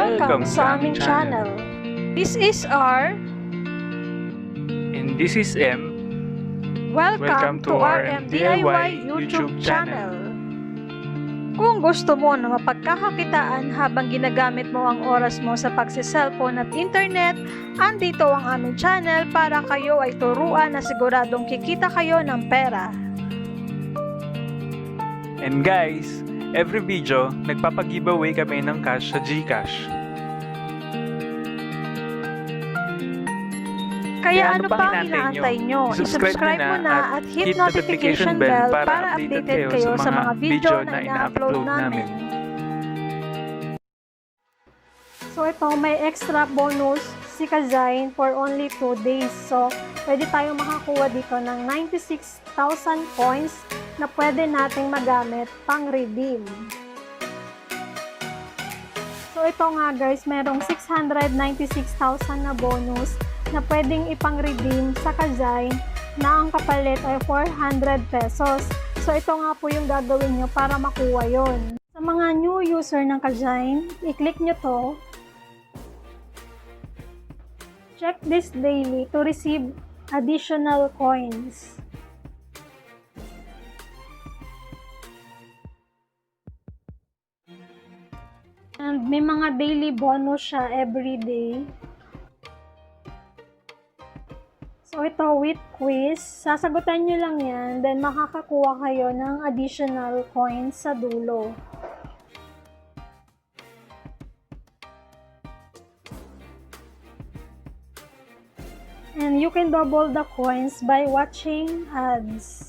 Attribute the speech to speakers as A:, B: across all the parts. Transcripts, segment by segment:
A: Welcome sa aming channel. This is R.
B: And this is M.
A: Welcome to our DIY YouTube channel. Kung gusto mo na mapagkakakitaan habang ginagamit mo ang oras mo sa pagsiselfone at internet, andito ang aming channel para kayo ay turuan na siguradong kikita kayo ng pera.
B: And guys, every video, nagpapag-giveaway kami ng cash sa GCash.
A: Kaya ano pang inaantay nyo? I-subscribe mo na at hit notification bell para updated kayo sa mga video na ina-upload namin. So ito, may extra bonus si Cashzine for only 2 days. So, pwede tayo makakuha dito ng 96,000 coins na pwede nating magamit pang redeem. So ito nga guys, merong 696,000 na bonus na pwedeng ipang-redeem sa Cashzine na ang kapalit ay 400 pesos. So ito nga po yung gagawin nyo para makuha yon. Sa mga new user ng Cashzine, i-click nyo to. Check this daily to receive additional coins. And may mga daily bonus siya every day. So ito, with quiz, sasagutan nyo lang yan, then makakakuha kayo ng additional coins sa dulo. And you can double the coins by watching ads.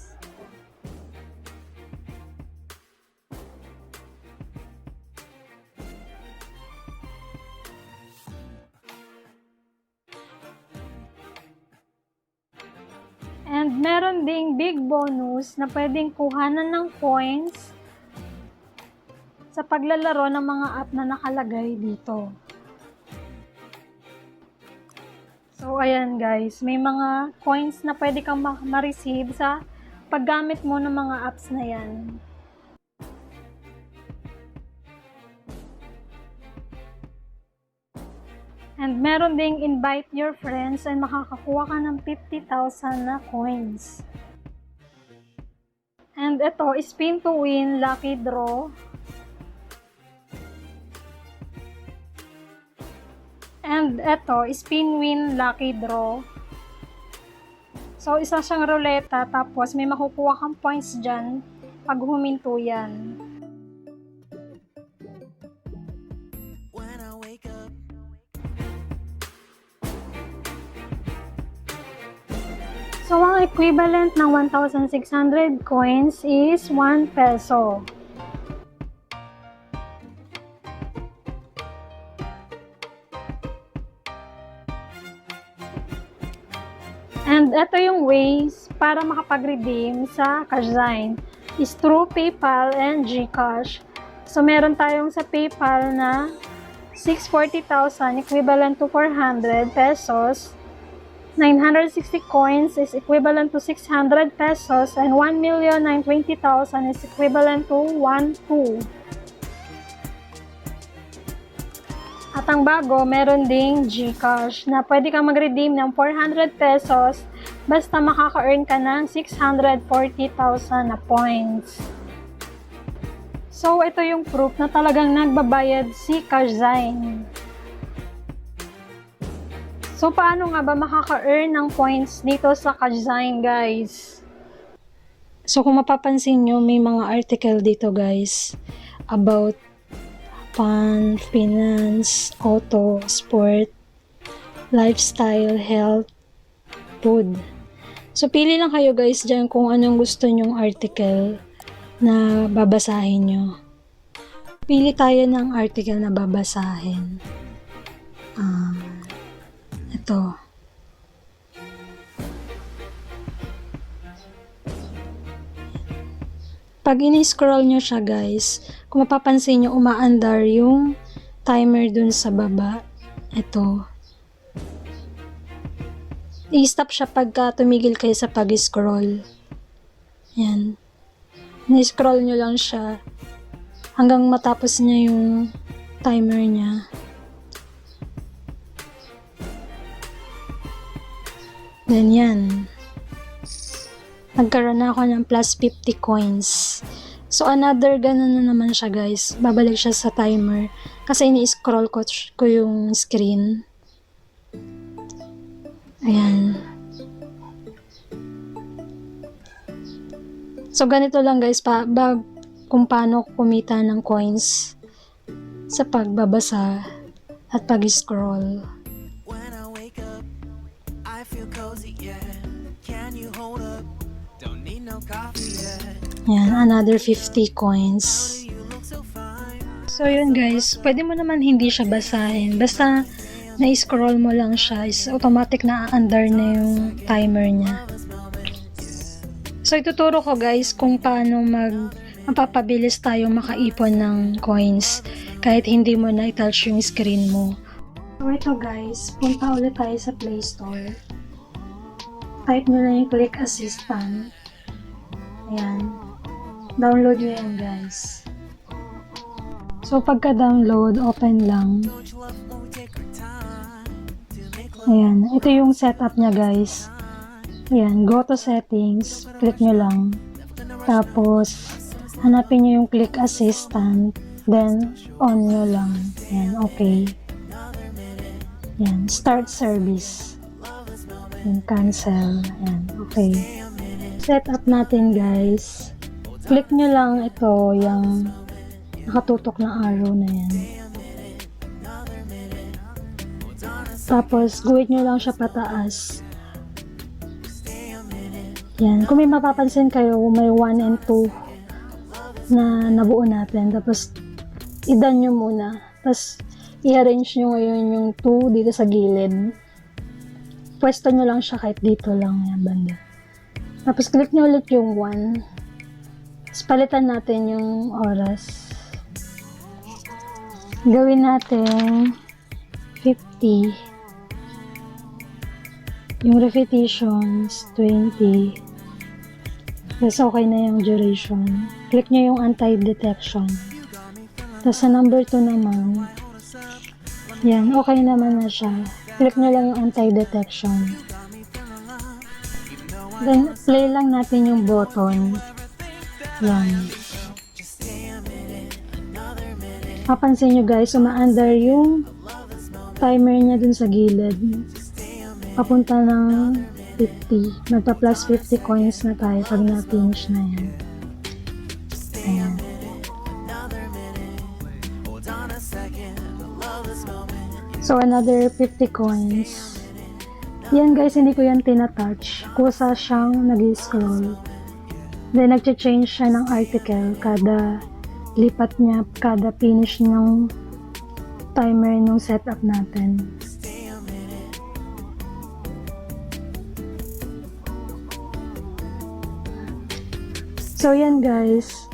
A: And meron ding big bonus na pwedeng kuhanan ng coins sa paglalaro ng mga app na nakalagay dito. So, ayan guys, may mga coins na pwede kang ma-receive sa paggamit mo ng mga apps na yan. And meron ding invite your friends and makakakuha ka ng 50,000 na coins. And ito, spin to win, lucky draw. And ito, spin win, lucky draw. So, isa siyang ruleta, tapos may makukuha kang points dyan pag huminto yan. So, ang equivalent ng 1,600 coins is 1 peso. And ito yung ways para makapag-redeem sa Cashzine is through PayPal and GCash. So, meron tayong sa PayPal na 640,000 equivalent to 400 pesos. 960 coins is equivalent to 600 pesos and 1,920,000 is equivalent to 1,200. At ang bago, meron ding GCash na pwede kang mag-redeem ng 400 pesos basta makaka-earn ka ng 640,000 na points. So, ito yung proof na talagang nagbabayad si Cashzine. So, paano nga ba makaka-earn ng points dito sa Cashzine, guys? So, kung mapapansin nyo, may mga article dito, guys, about fun, finance, auto, sport, lifestyle, health, food. So, pili lang kayo, guys, dyan kung anong gusto nyong article na babasahin nyo. Pili tayo ng article na babasahin. Ito. Pag ini-scroll nyo siya guys, kung mapapansin nyo, umaandar yung timer dun sa baba. Ito. I-stop siya pagka tumigil kayo sa pag-scroll. Yan. Ni-scroll nyo lang siya hanggang matapos niya yung timer niya. Ganyan. Nagkaroon na ako ng plus 50 coins. So, another ganun na naman siya, guys. Babalik siya sa timer. Kasi ini-scroll ko yung screen. Ayan. So, ganito lang, guys, kung paano kumita ng coins sa pagbabasa at pag-scroll.
C: When I wake up, I feel cozy, yeah. Can you hold up? Don't need no coffee yet.
A: Yan, another 50 coins.
C: You look so fine.
A: So, yun guys, pwede mo naman hindi siya basahin. Basta na-scroll mo lang siya, is automatic na under na yung timer niya. So, ituturo ko guys kung paano mapapabilis tayo makaipon ng coins kahit hindi mo na i-touch yung screen mo. So, ito guys, punta ulit tayo sa Play Store. Type nyo lang yung click assistant. Ayan. Download nyo yan guys. So, pagka-download, open lang. Ayan. Ito yung setup niya guys. Ayan. Go to settings. Click nyo lang. Tapos, hanapin nyo yung click assistant. Then, on nyo lang. Ayan. Okay. Ayan. Start service. Ayan. Cancel. Ayan. Okay. Setup natin guys. Click nyo lang ito, yung nakatutok na arrow na yan. Tapos, guhit nyo lang siya pataas. Yan. Kung may mapapansin kayo, may 1 and 2 na nabuo natin. Tapos, i-done nyo muna. Tapos, i-arrange nyo ngayon yung 2 dito sa gilid. Pwesto nyo lang siya kahit dito lang yan banda. Tapos, click nyo ulit yung 1. Tapos, palitan natin yung oras. Gawin natin 50. Yung repetitions, 20. Tapos, okay na yung duration. Click nyo yung anti-detection. Tapos, sa number 2 naman, yan, okay naman na siya. Click nyo lang yung anti-detection. Then, play lang natin yung button. Yan. Papansin nyo guys, uma-under yung timer niya dun sa gilid. Papunta ng 50. Magpa-plus 50 coins na tayo pag na-finish na yan. Ayan. So, another 50 coins. Yan guys, hindi ko yan tinatouch. Kusa siyang nag-scroll. Then, nag-change siya ng article kada lipat niya, kada finish ng timer nung setup natin. So, yan guys.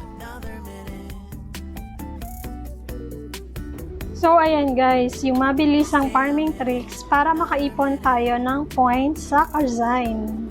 A: So, ayan guys, yung mabilisang farming tricks para makaipon tayo ng points sa Cashzine.